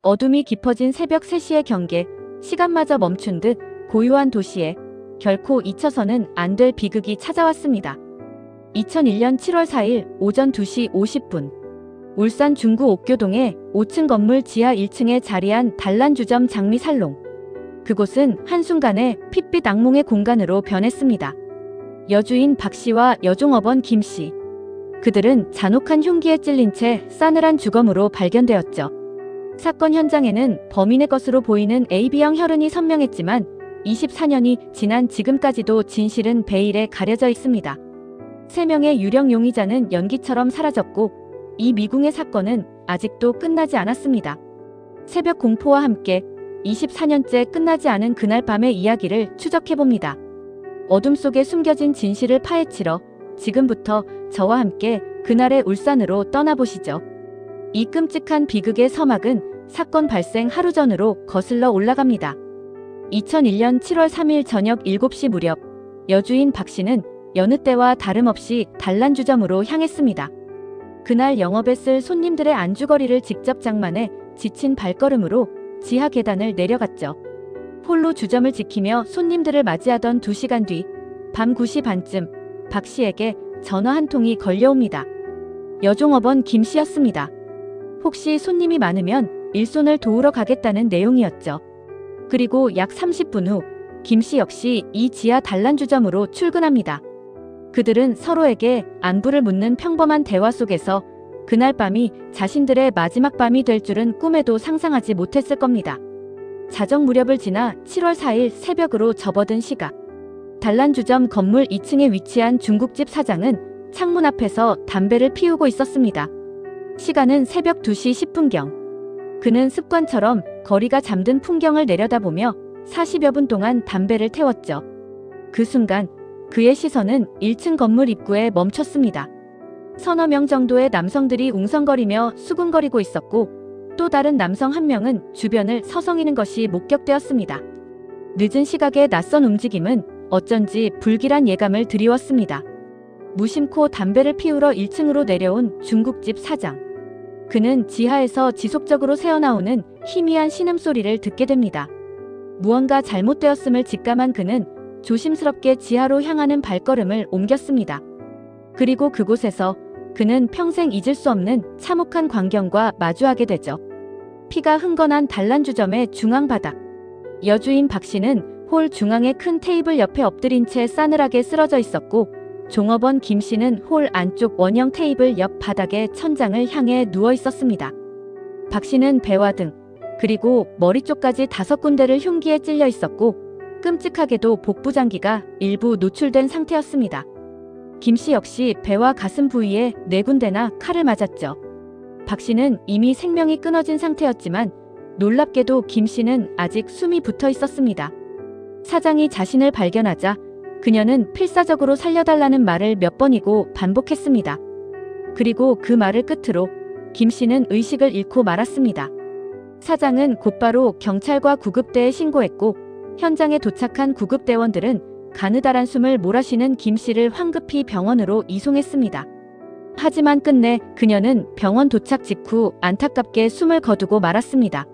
어둠이 깊어진 새벽 3시의 경계, 시간마저 멈춘 듯 고요한 도시에 결코 잊혀서는 안 될 비극이 찾아왔습니다. 2001년 7월 4일 오전 2시 50분 울산 중구 옥교동의 5층 건물 지하 1층에 자리한 단란주점 장미살롱. 그곳은 한순간에 핏빛 악몽의 공간으로 변했습니다. 여주인 박씨와 여종업원 김씨. 그들은 잔혹한 흉기에 찔린 채 싸늘한 주검으로 발견되었죠. 사건 현장에는 범인의 것으로 보이는 AB형 혈흔이 선명했지만 24년이 지난 지금까지도 진실은 베일에 가려져 있습니다. 3명의 유령 용의자는 연기처럼 사라졌고 이 미궁의 사건은 아직도 끝나지 않았습니다. 새벽 공포와 함께 24년째 끝나지 않은 그날 밤의 이야기를 추적해봅니다. 어둠 속에 숨겨진 진실을 파헤치러 지금부터 저와 함께 그날의 울산으로 떠나보시죠. 이 끔찍한 비극의 서막은 사건 발생 하루 전으로 거슬러 올라갑니다. 2001년 7월 3일 저녁 7시 무렵 여주인 박씨는 여느 때와 다름없이 단란주점으로 향했습니다. 그날 영업에 쓸 손님들의 안주거리를 직접 장만해 지친 발걸음으로 지하 계단을 내려갔죠. 홀로 주점을 지키며 손님들을 맞이하던 2시간 뒤 밤 9시 반쯤 박씨에게 전화 한 통이 걸려옵니다. 여종업원 김씨였습니다. 혹시 손님이 많으면 일손을 도우러 가겠다는 내용이었죠. 그리고 약 30분 후 김씨 역시 이 지하 단란주점으로 출근합니다. 그들은 서로에게 안부를 묻는 평범한 대화 속에서 그날 밤이 자신들의 마지막 밤이 될 줄은 꿈에도 상상하지 못했을 겁니다. 자정 무렵을 지나 7월 4일 새벽으로 접어든 시각. 단란주점 건물 2층에 위치한 중국집 사장은 창문 앞에서 담배를 피우고 있었습니다. 시간은 새벽 2시 10분경. 그는 습관처럼 거리가 잠든 풍경을 내려다보며 40여 분 동안 담배를 태웠죠. 그 순간 그의 시선은 1층 건물 입구에 멈췄습니다. 서너 명 정도의 남성들이 웅성거리며 수군거리고 있었고 또 다른 남성 한 명은 주변을 서성이는 것이 목격되었습니다. 늦은 시각의 낯선 움직임은 어쩐지 불길한 예감을 드리웠습니다. 무심코 담배를 피우러 1층으로 내려온 중국집 사장. 그는 지하에서 지속적으로 새어나오는 희미한 신음소리를 듣게 됩니다. 무언가 잘못되었음을 직감한 그는 조심스럽게 지하로 향하는 발걸음을 옮겼습니다. 그리고 그곳에서 그는 평생 잊을 수 없는 참혹한 광경과 마주하게 되죠. 피가 흥건한 단란주점의 중앙 바닥. 여주인 박씨는 홀 중앙의 큰 테이블 옆에 엎드린 채 싸늘하게 쓰러져 있었고 종업원 김씨는 홀 안쪽 원형 테이블 옆 바닥에 천장을 향해 누워 있었습니다. 박씨는 배와 등 그리고 머리 쪽까지 5군데를 흉기에 찔려 있었고 끔찍하게도 복부 장기가 일부 노출된 상태였습니다. 김씨 역시 배와 가슴 부위에 4군데나 칼을 맞았죠. 박씨는 이미 생명이 끊어진 상태였지만 놀랍게도 김씨는 아직 숨이 붙어 있었습니다. 사장이 자신을 발견하자 그녀는 필사적으로 살려달라는 말을 몇 번이고 반복했습니다. 그리고 그 말을 끝으로 김씨는 의식을 잃고 말았습니다. 사장은 곧바로 경찰과 구급대에 신고했고 현장에 도착한 구급대원들은 가느다란 숨을 몰아쉬는 김씨를 황급히 병원으로 이송했습니다. 하지만 끝내 그녀는 병원 도착 직후 안타깝게 숨을 거두고 말았습니다.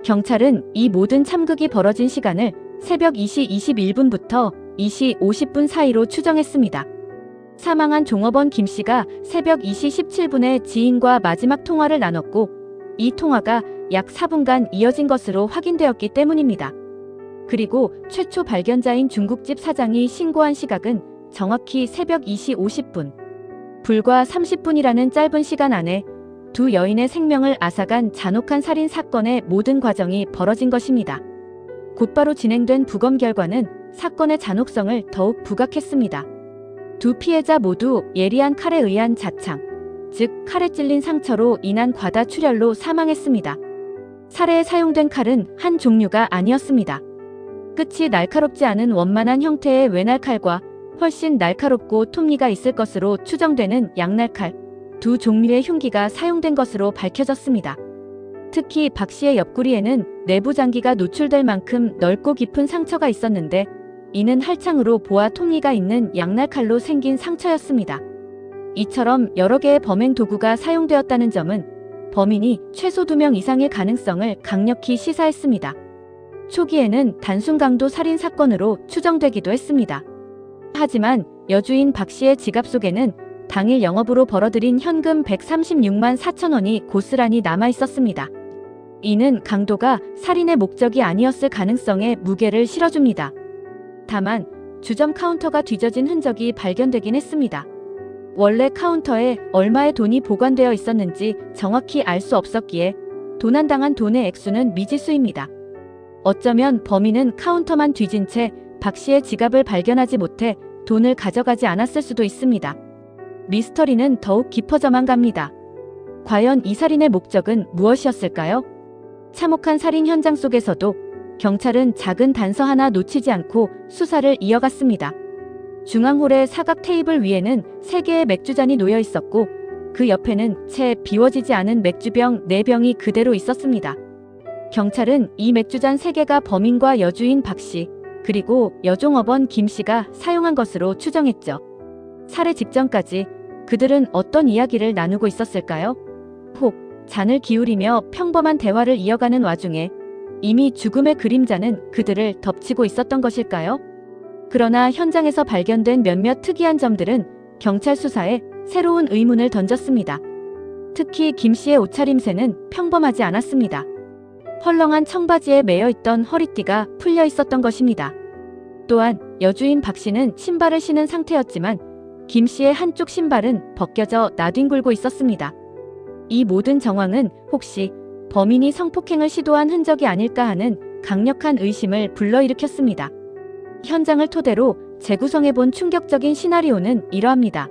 경찰은 이 모든 참극이 벌어진 시간을 새벽 2시 21분부터 2시 50분 사이로 추정했습니다. 사망한 종업원 김씨가 새벽 2시 17분에 지인과 마지막 통화를 나눴고 이 통화가 약 4분간 이어진 것으로 확인되었기 때문입니다. 그리고 최초 발견자인 중국집 사장이 신고한 시각은 정확히 새벽 2시 50분. 불과 30분이라는 짧은 시간 안에 두 여인의 생명을 앗아간 잔혹한 살인 사건의 모든 과정이 벌어진 것입니다. 곧바로 진행된 부검 결과는 사건의 잔혹성을 더욱 부각했습니다. 두 피해자 모두 예리한 칼에 의한 자창, 즉 칼에 찔린 상처로 인한 과다 출혈로 사망했습니다. 살해에 사용된 칼은 한 종류가 아니었습니다. 끝이 날카롭지 않은 원만한 형태의 외날칼과 훨씬 날카롭고 톱니가 있을 것으로 추정되는 양날칼, 두 종류의 흉기가 사용된 것으로 밝혀졌습니다. 특히 박씨의 옆구리에는 내부 장기가 노출될 만큼 넓고 깊은 상처가 있었는데 이는 할창으로 보아 톱니가 있는 양날칼로 생긴 상처였습니다. 이처럼 여러 개의 범행 도구가 사용되었다는 점은 범인이 최소 2명 이상의 가능성을 강력히 시사했습니다. 초기에는 단순 강도 살인 사건으로 추정되기도 했습니다. 하지만 여주인 박 씨의 지갑 속에는 당일 영업으로 벌어들인 현금 136만 4천 원이 고스란히 남아 있었습니다. 이는 강도가 살인의 목적이 아니었을 가능성에 무게를 실어줍니다. 다만 주점 카운터가 뒤져진 흔적이 발견되긴 했습니다. 원래 카운터에 얼마의 돈이 보관되어 있었는지 정확히 알 수 없었기에 도난당한 돈의 액수는 미지수입니다. 어쩌면 범인은 카운터만 뒤진 채 박 씨의 지갑을 발견하지 못해 돈을 가져가지 않았을 수도 있습니다. 미스터리는 더욱 깊어져만 갑니다. 과연 이 살인의 목적은 무엇이었을까요? 참혹한 살인 현장 속에서도 경찰은 작은 단서 하나 놓치지 않고 수사를 이어갔습니다. 중앙홀의 사각 테이블 위에는 3개의 맥주잔이 놓여 있었고 그 옆에는 채 비워지지 않은 맥주병 4병이 그대로 있었습니다. 경찰은 이 맥주잔 3개가 범인과 여주인 박 씨, 그리고 여종업원 김 씨가 사용한 것으로 추정했죠. 살해 직전까지 그들은 어떤 이야기를 나누고 있었을까요? 혹 잔을 기울이며 평범한 대화를 이어가는 와중에 이미 죽음의 그림자는 그들을 덮치고 있었던 것일까요? 그러나 현장에서 발견된 몇몇 특이한 점들은 경찰 수사에 새로운 의문을 던졌습니다. 특히 김 씨의 옷차림새는 평범하지 않았습니다. 헐렁한 청바지에 매여있던 허리띠가 풀려 있었던 것입니다. 또한 여주인 박 씨는 신발을 신은 상태였지만 김 씨의 한쪽 신발은 벗겨져 나뒹굴고 있었습니다. 이 모든 정황은 혹시 범인이 성폭행을 시도한 흔적이 아닐까 하는 강력한 의심을 불러일으켰습니다. 현장을 토대로 재구성해본 충격적인 시나리오는 이러합니다.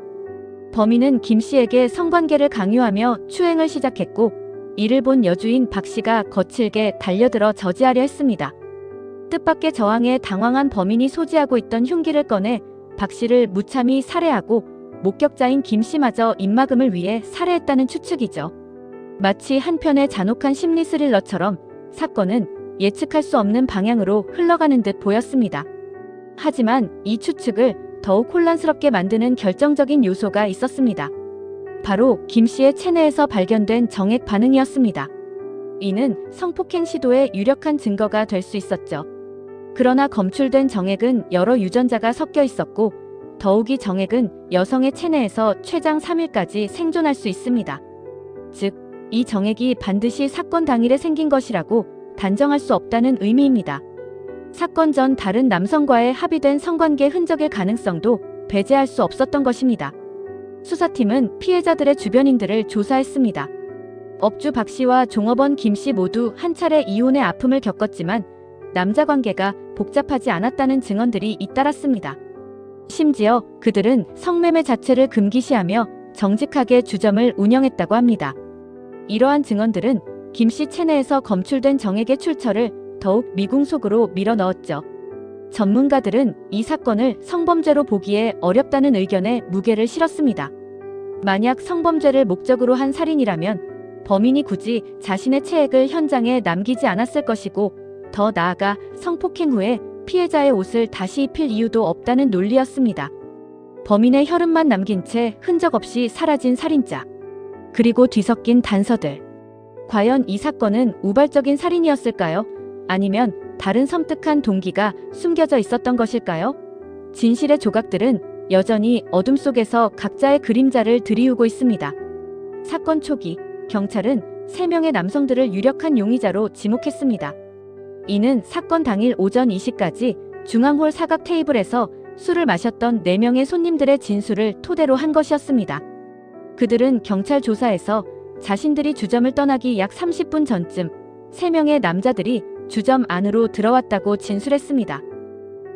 범인은 김 씨에게 성관계를 강요하며 추행을 시작했고 이를 본 여주인 박 씨가 거칠게 달려들어 저지하려 했습니다. 뜻밖의 저항에 당황한 범인이 소지하고 있던 흉기를 꺼내 박 씨를 무참히 살해하고 목격자인 김 씨마저 입막음을 위해 살해했다는 추측이죠. 마치 한 편의 잔혹한 심리 스릴러처럼 사건은 예측할 수 없는 방향으로 흘러가는 듯 보였습니다. 하지만 이 추측을 더욱 혼란스럽게 만드는 결정적인 요소가 있었습니다. 바로 김 씨의 체내에서 발견된 정액 반응이었습니다. 이는 성폭행 시도의 유력한 증거가 될 수 있었죠. 그러나 검출된 정액은 여러 유전자가 섞여 있었고 더욱이 정액은 여성의 체내에서 최장 3일까지 생존할 수 있습니다. 즉, 이 정액이 반드시 사건 당일에 생긴 것이라고 단정할 수 없다는 의미입니다. 사건 전 다른 남성과의 합의된 성관계 흔적일 가능성도 배제할 수 없었던 것입니다. 수사팀은 피해자들의 주변인들을 조사했습니다. 업주 박 씨와 종업원 김 씨 모두 한 차례 이혼의 아픔을 겪었지만 남자 관계가 복잡하지 않았다는 증언들이 잇따랐습니다. 심지어 그들은 성매매 자체를 금기시하며 정직하게 주점을 운영했다고 합니다. 이러한 증언들은 김 씨 체내에서 검출된 정액의 출처를 더욱 미궁속으로 밀어넣었죠. 전문가들은 이 사건을 성범죄로 보기에 어렵다는 의견에 무게를 실었습니다. 만약 성범죄를 목적으로 한 살인이라면 범인이 굳이 자신의 체액을 현장에 남기지 않았을 것이고 더 나아가 성폭행 후에 피해자의 옷을 다시 입힐 이유도 없다는 논리였습니다. 범인의 혈흔만 남긴 채 흔적 없이 사라진 살인자. 그리고 뒤섞인 단서들. 과연 이 사건은 우발적인 살인이었을까요? 아니면 다른 섬뜩한 동기가 숨겨져 있었던 것일까요? 진실의 조각들은 여전히 어둠 속에서 각자의 그림자를 들이우고 있습니다. 사건 초기, 경찰은 3명의 남성들을 유력한 용의자로 지목했습니다. 이는 사건 당일 오전 2시까지 중앙홀 사각 테이블에서 술을 마셨던 4명의 손님들의 진술을 토대로 한 것이었습니다. 그들은 경찰 조사에서 자신들이 주점을 떠나기 약 30분 전쯤 3명의 남자들이 주점 안으로 들어왔다고 진술했습니다.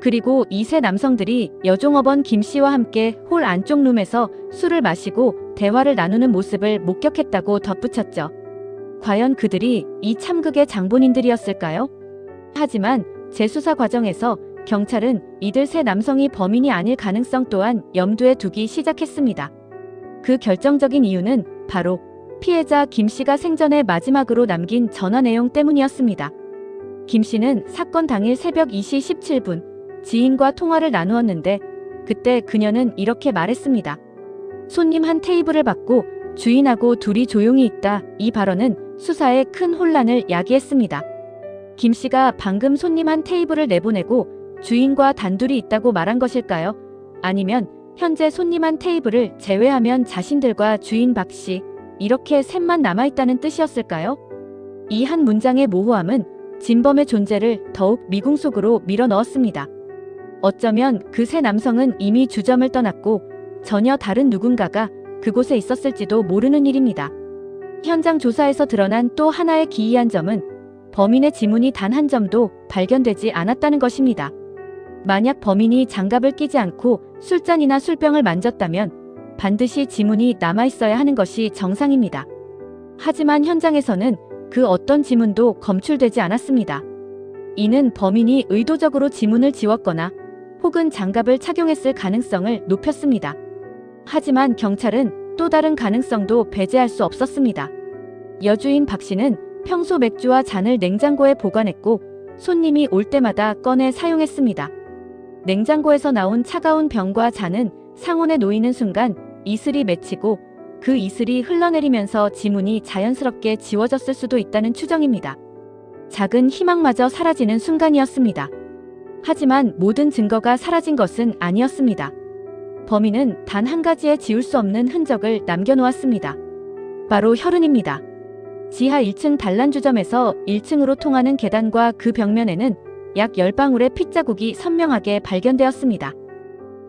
그리고 이 3 남성들이 여종업원 김 씨와 함께 홀 안쪽 룸에서 술을 마시고 대화를 나누는 모습을 목격했다고 덧붙였죠. 과연 그들이 이 참극의 장본인들이었을까요? 하지만 재수사 과정에서 경찰은 이들 3 남성이 범인이 아닐 가능성 또한 염두에 두기 시작했습니다. 그 결정적인 이유는 바로 피해자 김 씨가 생전에 마지막으로 남긴 전화 내용 때문이었습니다. 김 씨는 사건 당일 새벽 2시 17분 지인과 통화를 나누었는데 그때 그녀는 이렇게 말했습니다. 손님 한 테이블을 받고 주인하고 둘이 조용히 있다. 이 발언은 수사에 큰 혼란을 야기했습니다. 김 씨가 방금 손님 한 테이블을 내보내고 주인과 단둘이 있다고 말한 것일까요? 아니면 현재 손님 한 테이블을 제외하면 자신들과 주인 박 씨, 이렇게 셋만 남아있다는 뜻이었을까요? 이 한 문장의 모호함은 진범의 존재를 더욱 미궁 속으로 밀어넣었습니다. 어쩌면 그 세 남성은 이미 주점을 떠났고 전혀 다른 누군가가 그곳에 있었을지도 모르는 일입니다. 현장 조사에서 드러난 또 하나의 기이한 점은 범인의 지문이 단 한 점도 발견되지 않았다는 것입니다. 만약 범인이 장갑을 끼지 않고 술잔이나 술병을 만졌다면 반드시 지문이 남아있어야 하는 것이 정상입니다. 하지만 현장에서는 그 어떤 지문도 검출되지 않았습니다. 이는 범인이 의도적으로 지문을 지웠거나 혹은 장갑을 착용했을 가능성을 높였습니다. 하지만 경찰은 또 다른 가능성도 배제할 수 없었습니다. 여주인 박 씨는 평소 맥주와 잔을 냉장고에 보관했고 손님이 올 때마다 꺼내 사용했습니다. 냉장고에서 나온 차가운 병과 잔은 상온에 놓이는 순간 이슬이 맺히고 그 이슬이 흘러내리면서 지문이 자연스럽게 지워졌을 수도 있다는 추정입니다. 작은 희망마저 사라지는 순간이었습니다. 하지만 모든 증거가 사라진 것은 아니었습니다. 범인은 단 한 가지의 지울 수 없는 흔적을 남겨놓았습니다. 바로 혈흔입니다. 지하 1층 단란주점에서 1층으로 통하는 계단과 그 벽면에는 약 10방울의 핏자국이 선명하게 발견되었습니다.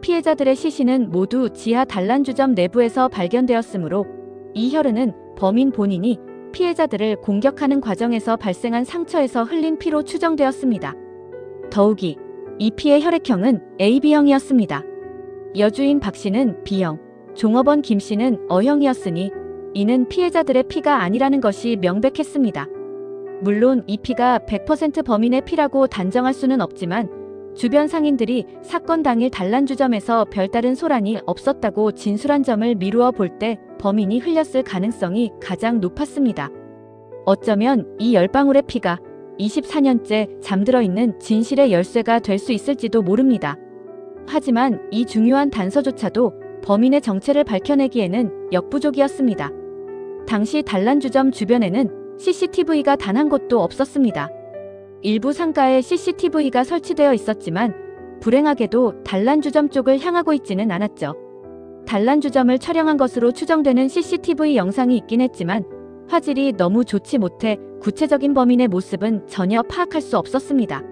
피해자들의 시신은 모두 지하 단란주점 내부에서 발견되었으므로 이 혈흔은 범인 본인이 피해자들을 공격하는 과정에서 발생한 상처에서 흘린 피로 추정되었습니다. 더욱이 이 피의 혈액형은 AB형이었습니다. 여주인 박 씨는 B형, 종업원 김 씨는 O형이었으니 이는 피해자들의 피가 아니라는 것이 명백했습니다. 물론 이 피가 100% 범인의 피라고 단정할 수는 없지만 주변 상인들이 사건 당일 단란주점에서 별다른 소란이 없었다고 진술한 점을 미루어 볼 때 범인이 흘렸을 가능성이 가장 높았습니다. 어쩌면 이 10방울의 피가 24년째 잠들어 있는 진실의 열쇠가 될 수 있을지도 모릅니다. 하지만 이 중요한 단서조차도 범인의 정체를 밝혀내기에는 역부족이었습니다. 당시 단란주점 주변에는 CCTV가 단 한 곳도 없었습니다. 일부 상가에 CCTV가 설치되어 있었지만 불행하게도 단란주점 쪽을 향하고 있지는 않았죠. 단란주점을 촬영한 것으로 추정되는 CCTV 영상이 있긴 했지만 화질이 너무 좋지 못해 구체적인 범인의 모습은 전혀 파악할 수 없었습니다.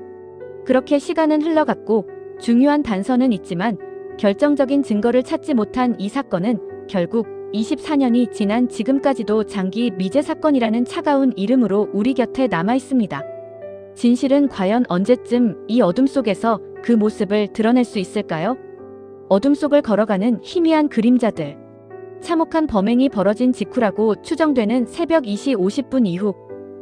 그렇게 시간은 흘러갔고 중요한 단서는 있지만 결정적인 증거를 찾지 못한 이 사건은 결국 24년이 지난 지금까지도 장기 미제 사건이라는 차가운 이름으로 우리 곁에 남아 있습니다. 진실은 과연 언제쯤 이 어둠 속에서 그 모습을 드러낼 수 있을까요? 어둠 속을 걸어가는 희미한 그림자들. 참혹한 범행이 벌어진 직후라고 추정되는 새벽 2시 50분 이후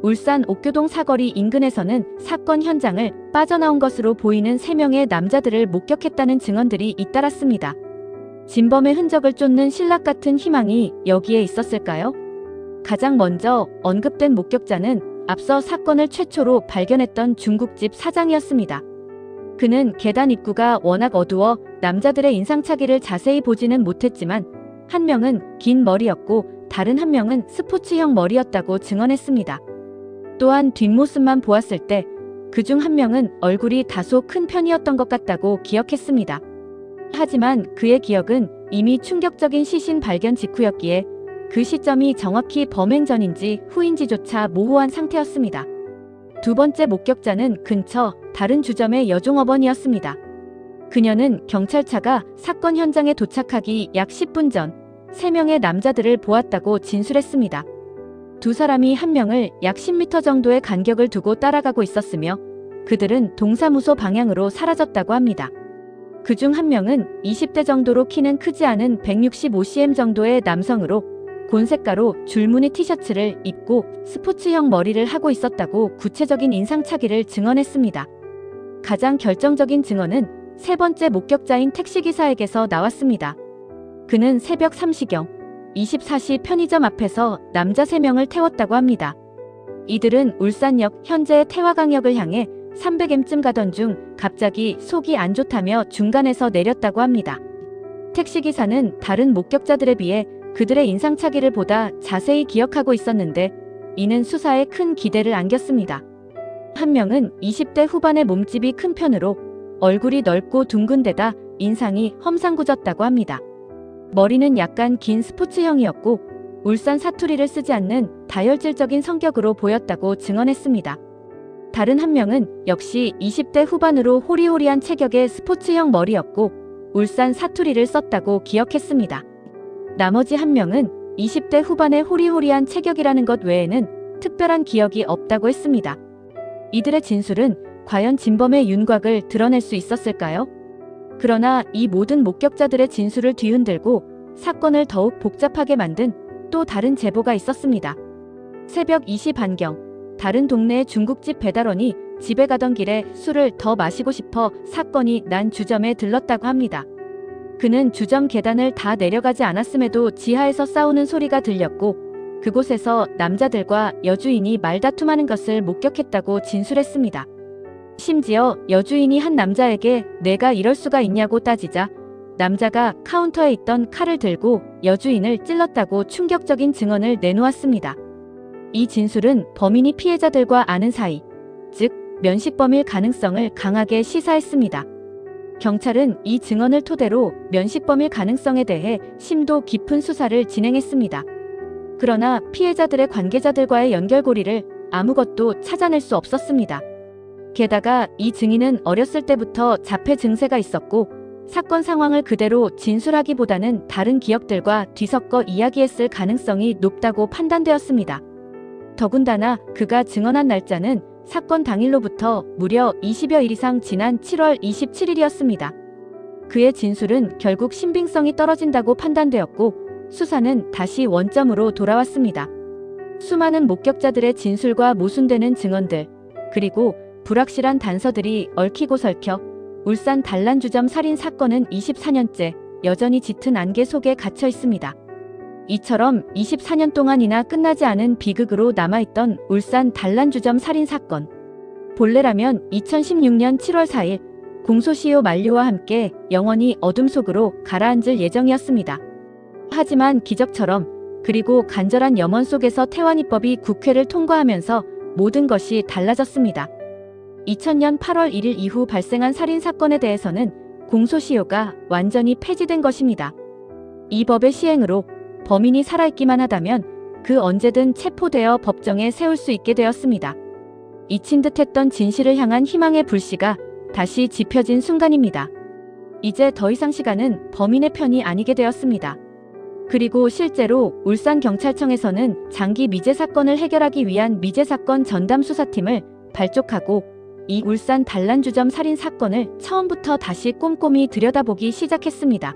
울산 옥교동 사거리 인근에서는 사건 현장을 빠져나온 것으로 보이는 3명의 남자들을 목격했다는 증언들이 잇따랐습니다. 진범의 흔적을 쫓는 신락 같은 희망이 여기에 있었을까요? 가장 먼저 언급된 목격자는 앞서 사건을 최초로 발견했던 중국집 사장이었습니다. 그는 계단 입구가 워낙 어두워 남자들의 인상착의를 자세히 보지는 못했지만 한 명은 긴 머리였고 다른 한 명은 스포츠형 머리였다고 증언했습니다. 또한 뒷모습만 보았을 때 그중 한 명은 얼굴이 다소 큰 편이었던 것 같다고 기억했습니다. 하지만 그의 기억은 이미 충격적인 시신 발견 직후였기에 그 시점이 정확히 범행 전인지 후인지조차 모호한 상태였습니다. 두 번째 목격자는 근처 다른 주점의 여종업원이었습니다. 그녀는 경찰차가 사건 현장에 도착하기 약 10분 전 3명의 남자들을 보았다고 진술했습니다. 두 사람이 한 명을 약 10m 정도의 간격을 두고 따라가고 있었으며 그들은 동사무소 방향으로 사라졌다고 합니다. 그중 한 명은 20대 정도로 키는 크지 않은 165cm 정도의 남성으로 곤색가로 줄무늬 티셔츠를 입고 스포츠형 머리를 하고 있었다고 구체적인 인상착의를 증언했습니다. 가장 결정적인 증언은 세 번째 목격자인 택시기사에게서 나왔습니다. 그는 새벽 3시경 24시 편의점 앞에서 남자 3명을 태웠다고 합니다. 이들은 울산역 현재의 태화강역을 향해 300m쯤 가던 중 갑자기 속이 안 좋다며 중간에서 내렸다고 합니다. 택시기사는 다른 목격자들에 비해 그들의 인상착의를 보다 자세히 기억하고 있었는데 이는 수사에 큰 기대를 안겼습니다. 한 명은 20대 후반의 몸집이 큰 편으로 얼굴이 넓고 둥근 데다 인상이 험상궂었다고 합니다. 머리는 약간 긴 스포츠형이었고 울산 사투리를 쓰지 않는 다혈질적인 성격으로 보였다고 증언했습니다. 다른 한 명은 역시 20대 후반으로 호리호리한 체격의 스포츠형 머리였고 울산 사투리를 썼다고 기억했습니다. 나머지 한 명은 20대 후반의 호리호리한 체격이라는 것 외에는 특별한 기억이 없다고 했습니다. 이들의 진술은 과연 진범의 윤곽을 드러낼 수 있었을까요? 그러나 이 모든 목격자들의 진술을 뒤흔들고 사건을 더욱 복잡하게 만든 또 다른 제보가 있었습니다. 새벽 2시 반경 다른 동네의 중국집 배달원이 집에 가던 길에 술을 더 마시고 싶어 사건이 난 주점에 들렀다고 합니다. 그는 주점 계단을 다 내려가지 않았음에도 지하에서 싸우는 소리가 들렸고 그곳에서 남자들과 여주인이 말다툼하는 것을 목격했다고 진술했습니다. 심지어 여주인이 한 남자에게 내가 이럴 수가 있냐고 따지자 남자가 카운터에 있던 칼을 들고 여주인을 찔렀다고 충격적인 증언을 내놓았습니다. 이 진술은 범인이 피해자들과 아는 사이, 즉 면식범일 가능성을 강하게 시사했습니다. 경찰은 이 증언을 토대로 면식범일 가능성에 대해 심도 깊은 수사를 진행했습니다. 그러나 피해자들의 관계자들과의 연결고리를 아무것도 찾아낼 수 없었습니다. 게다가 이 증인은 어렸을 때부터 자폐 증세가 있었고 사건 상황을 그대로 진술하기보다는 다른 기억들과 뒤섞어 이야기했을 가능성이 높다고 판단되었습니다. 더군다나 그가 증언한 날짜는 사건 당일로부터 무려 20여일 이상 지난 7월 27일이었습니다. 그의 진술은 결국 신빙성이 떨어진다고 판단되었고 수사는 다시 원점으로 돌아왔습니다. 수많은 목격자들의 진술과 모순되는 증언들, 그리고 불확실한 단서들이 얽히고 설켜 울산 단란주점 살인 사건은 24년째 여전히 짙은 안개 속에 갇혀 있습니다. 이처럼 24년 동안이나 끝나지 않은 비극으로 남아있던 울산 단란주점 살인 사건. 본래라면 2016년 7월 4일 공소시효 만료와 함께 영원히 어둠 속으로 가라앉을 예정이었습니다. 하지만 기적처럼 그리고 간절한 염원 속에서 태완이법이 국회를 통과하면서 모든 것이 달라졌습니다. 2000년 8월 1일 이후 발생한 살인 사건에 대해서는 공소시효가 완전히 폐지된 것입니다. 이 법의 시행으로 범인이 살아있기만 하다면 그 언제든 체포되어 법정에 세울 수 있게 되었습니다. 잊힌 듯했던 진실을 향한 희망의 불씨가 다시 지펴진 순간입니다. 이제 더 이상 시간은 범인의 편이 아니게 되었습니다. 그리고 실제로 울산경찰청에서는 장기 미제 사건을 해결하기 위한 미제사건 전담수사팀을 발족하고 이 울산 단란주점 살인 사건을 처음부터 다시 꼼꼼히 들여다보기 시작했습니다.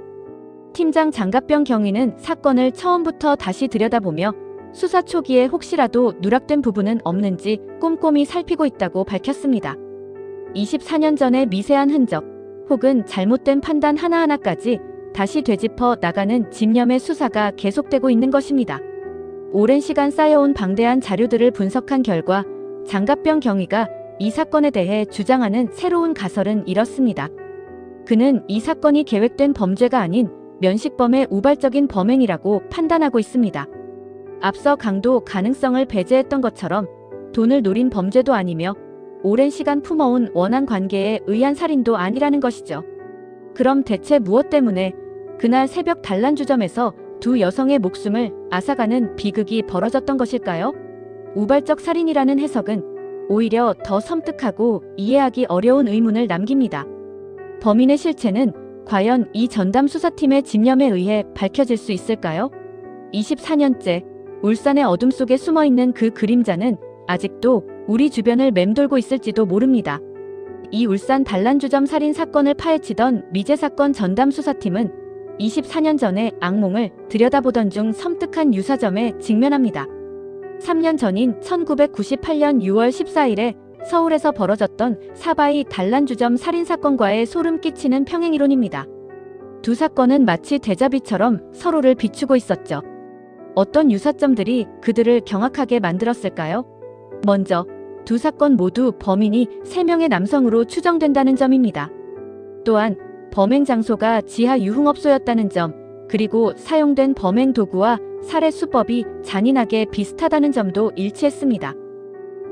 팀장 장갑병 경위는 사건을 처음부터 다시 들여다보며 수사 초기에 혹시라도 누락된 부분은 없는지 꼼꼼히 살피고 있다고 밝혔습니다. 24년 전의 미세한 흔적 혹은 잘못된 판단 하나하나까지 다시 되짚어 나가는 집념의 수사가 계속되고 있는 것입니다. 오랜 시간 쌓여온 방대한 자료들을 분석한 결과 장갑병 경위가 이 사건에 대해 주장하는 새로운 가설은 이렇습니다. 그는 이 사건이 계획된 범죄가 아닌 면식범의 우발적인 범행이라고 판단하고 있습니다. 앞서 강도 가능성을 배제했던 것처럼 돈을 노린 범죄도 아니며 오랜 시간 품어온 원한 관계에 의한 살인도 아니라는 것이죠. 그럼 대체 무엇 때문에 그날 새벽 단란주점에서 두 여성의 목숨을 앗아가는 비극이 벌어졌던 것일까요? 우발적 살인이라는 해석은 오히려 더 섬뜩하고 이해하기 어려운 의문을 남깁니다. 범인의 실체는 과연 이 전담 수사팀의 집념에 의해 밝혀질 수 있을까요? 24년째 울산의 어둠 속에 숨어있는 그 그림자는 아직도 우리 주변을 맴돌고 있을지도 모릅니다. 이 울산 단란주점 살인 사건을 파헤치던 미제사건 전담 수사팀은 24년 전의 악몽을 들여다보던 중 섬뜩한 유사점에 직면합니다. 3년 전인 1998년 6월 14일에 서울에서 벌어졌던 사바이 단란주점 살인사건과의 소름 끼치는 평행이론입니다. 두 사건은 마치 대자비처럼 서로를 비추고 있었죠. 어떤 유사점들이 그들을 경악하게 만들었을까요? 먼저 두 사건 모두 범인이 3명의 남성으로 추정된다는 점입니다. 또한 범행 장소가 지하 유흥업소였다는 점, 그리고 사용된 범행 도구와 살해 수법이 잔인하게 비슷하다는 점도 일치했습니다.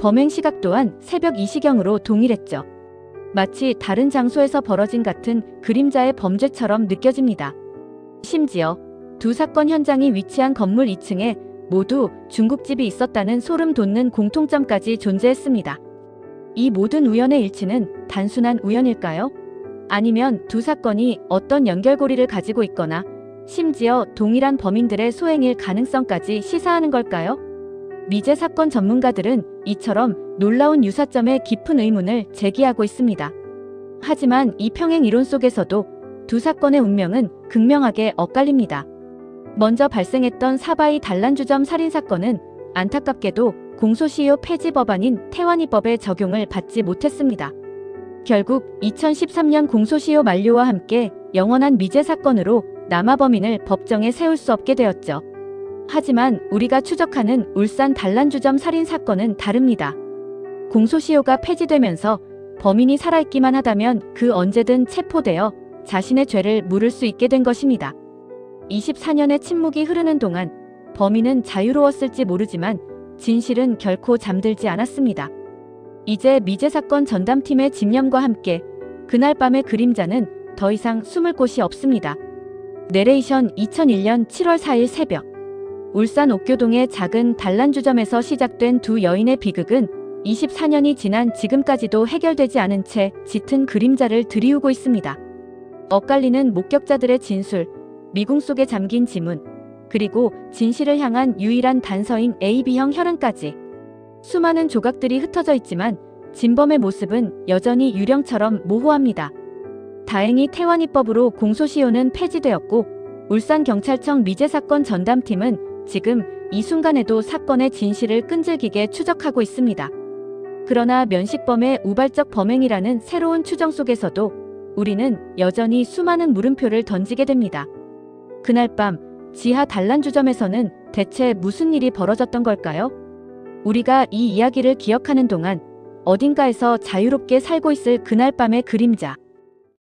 범행 시각 또한 새벽 2시경으로 동일했죠. 마치 다른 장소에서 벌어진 같은 그림자의 범죄처럼 느껴집니다. 심지어 두 사건 현장이 위치한 건물 2층에 모두 중국집이 있었다는 소름 돋는 공통점까지 존재했습니다. 이 모든 우연의 일치는 단순한 우연일까요? 아니면 두 사건이 어떤 연결고리를 가지고 있거나 심지어 동일한 범인들의 소행일 가능성까지 시사하는 걸까요? 미제 사건 전문가들은 이처럼 놀라운 유사점에 깊은 의문을 제기하고 있습니다. 하지만 이 평행 이론 속에서도 두 사건의 운명은 극명하게 엇갈립니다. 먼저 발생했던 사바이 단란주점 살인사건은 안타깝게도 공소시효 폐지 법안인 태완이법의 적용을 받지 못했습니다. 결국 2013년 공소시효 만료와 함께 영원한 미제 사건으로 남아 범인을 법정에 세울 수 없게 되었죠. 하지만 우리가 추적하는 울산 단란주점 살인사건은 다릅니다. 공소시효가 폐지되면서 범인이 살아있기만 하다면 그 언제든 체포되어 자신의 죄를 물을 수 있게 된 것입니다. 24년의 침묵이 흐르는 동안 범인은 자유로웠을지 모르지만 진실은 결코 잠들지 않았습니다. 이제 미제 사건 전담팀의 집념과 함께 그날 밤의 그림자는 더 이상 숨을 곳이 없습니다. 내레이션 2001년 7월 4일 새벽 울산 옥교동의 작은 단란주점에서 시작된 두 여인의 비극은 24년이 지난 지금까지도 해결되지 않은 채 짙은 그림자를 드리우고 있습니다. 엇갈리는 목격자들의 진술, 미궁 속에 잠긴 지문, 그리고 진실을 향한 유일한 단서인 AB형 혈흔까지 수많은 조각들이 흩어져 있지만 진범의 모습은 여전히 유령처럼 모호합니다. 다행히 태완이법으로 공소시효는 폐지되었고 울산경찰청 미제사건 전담팀은 지금 이 순간에도 사건의 진실을 끈질기게 추적하고 있습니다. 그러나 면식범의 우발적 범행이라는 새로운 추정 속에서도 우리는 여전히 수많은 물음표를 던지게 됩니다. 그날 밤 지하 단란주점에서는 대체 무슨 일이 벌어졌던 걸까요? 우리가 이 이야기를 기억하는 동안 어딘가에서 자유롭게 살고 있을 그날 밤의 그림자.